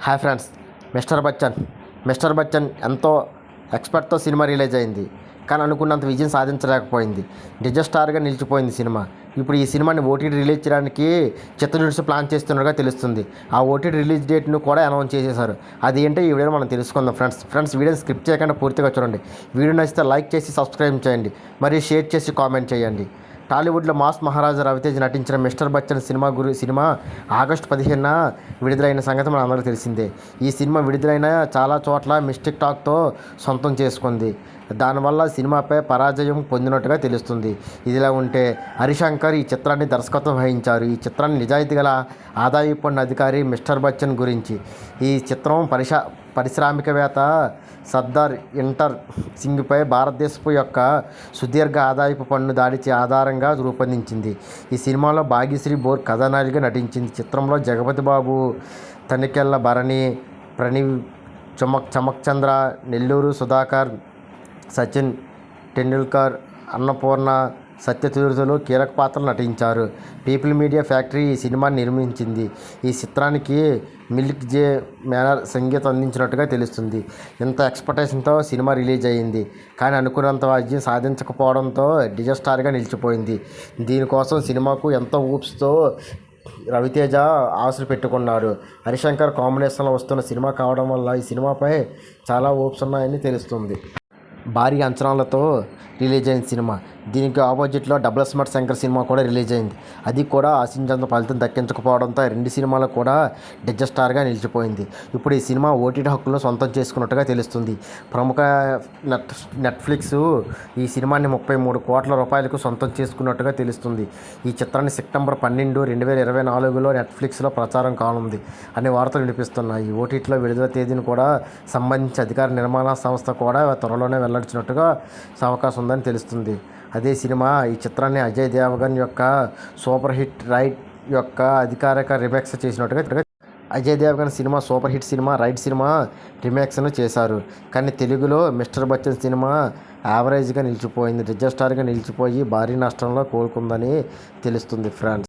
Hi friends. Mister Bachchan ఎంతో ఎక్స్పర్ట్తో cinema release అయింది. కానీ అనుకున్నంత విజయం సాధించలేకపోయింది. డిజాస్టర్గా నిలిచిపోయింది సినిమా. ఇప్పుడు ఈ సినిమాని ఓటీటీ రిలీజ్ చేయడానికి చిత్తజుడిసి ప్లాన్ చేస్తున్నట్టుగా తెలుస్తుంది. ఆ ఓటీటీ రిలీజ్ డేట్ను కూడా అనౌన్స్ చేసేశారు. అది ఏంటో ఈ వీడియోలో మనం తెలుసుకుందాం ఫ్రెండ్స్ వీడియోని స్కిప్ చేయకుండా పూర్తిగా చూడండి. వీడియో నచ్చితే లైక్ చేసి సబ్స్క్రైబ్ చేయండి, మరియు షేర్ చేసి కామెంట్ చేయండి. టాలీవుడ్లో మాస్ మహారాజా రవితేజ్ నటించిన మిస్టర్ బచ్చన్ సినిమా ఆగస్టు 15న విడుదలైన సంగతి మన అందరికీ తెలిసిందే. ఈ సినిమా విడుదలైన చాలా చోట్ల మిస్టేక్ టాక్తో సొంతం చేసుకుంది. దానివల్ల సినిమాపై పరాజయం పొందినట్టుగా తెలుస్తుంది. ఇదిలా ఉంటే హరిశంకర్ ఈ చిత్రాన్ని దర్శకత్వం వహించారు. ఈ చిత్రాన్ని నిజాయితీ గల ఆదాయపు పన్ను అధికారి మిస్టర్ బచ్చన్ గురించి. ఈ చిత్రం పారిశ్రామికవేత్త సర్దార్ ఇంటర్ సింగ్పై భారతదేశపు యొక్క సుదీర్ఘ ఆదాయపు పన్ను దాడి ఆధారంగా రూపొందించింది. ఈ సినిమాలో భాగ్యశ్రీ బోర్ కథానాయికగా నటించింది. చిత్రంలో జగపతి బాబు, తనికెళ్ళ భరణి, ప్రణీవ్, చమక్ చంద్ర, నెల్లూరు సుధాకర్, సచిన్ టెండూల్కర్, అన్నపూర్ణ, సత్యతీర్థులు కీలక పాత్రలు నటించారు. పీపుల్ మీడియా ఫ్యాక్టరీ ఈ సినిమాని నిర్మించింది. ఈ చిత్రానికి మిల్క్ జే మేనర్ సంగీతం అందించినట్టుగా తెలుస్తుంది. ఇంత ఎక్స్పెక్టేషన్తో సినిమా రిలీజ్ అయ్యింది. కానీ అనుకున్నంత విజయం సాధించకపోవడంతో డిజాస్టర్గా నిలిచిపోయింది. దీనికోసం సినిమాకు ఎంతో ఊప్స్తో రవితేజ ఆశలు పెట్టుకున్నాడు. హరిశంకర్ కాంబినేషన్లో వస్తున్న సినిమా కావడం వల్ల ఈ సినిమాపై చాలా ఊప్స్ ఉన్నాయని తెలుస్తుంది. భారీ అంచనాలతో రిలీజ్ అయిన సినిమా. దీనికి ఆపోజిట్లో డబుల్ స్మార్ట్ శంకర్ సినిమా కూడా రిలీజ్ అయింది. అది కూడా ఆశించినంత ఫలితం దక్కించకపోవడంతో రెండు సినిమాలు కూడా డిజాస్టర్గా నిలిచిపోయింది. ఇప్పుడు ఈ సినిమా ఓటీటీ హక్కులను సొంతం చేసుకున్నట్టుగా తెలుస్తుంది. ప్రముఖ నెట్ఫ్లిక్స్ ఈ సినిమాని 33 కోట్ల రూపాయలకు సొంతం చేసుకున్నట్టుగా తెలుస్తుంది. ఈ చిత్రాన్ని సెప్టెంబర్ 12, 2024లో నెట్ఫ్లిక్స్లో ప్రచారం కానుంది అనే వార్తలు వినిపిస్తున్నాయి. ఓటీటీలో విడుదల తేదీని కూడా సంబంధించి అధికార నిర్మాణ సంస్థ కూడా త్వరలోనే వెల్లడించినట్టుగా అవకాశం ఉందని తెలుస్తుంది. అదే సినిమా ఈ చిత్రాన్ని అజయ్ దేవగన్ యొక్క సూపర్ హిట్ రైడ్ యొక్క అధికారిక రీమేక్స్ చేసినట్టుగా Ajay Devgn cinema super hit cinema Raid cinema రీమేక్స్ను చేశారు. కానీ తెలుగులో మిస్టర్ బచ్చన్ సినిమా యావరేజ్గా నిలిచిపోయింది. డిజాస్టర్గా నిలిచిపోయి భారీ నష్టంలో కోలుకుందని తెలుస్తుంది ఫ్రెండ్స్.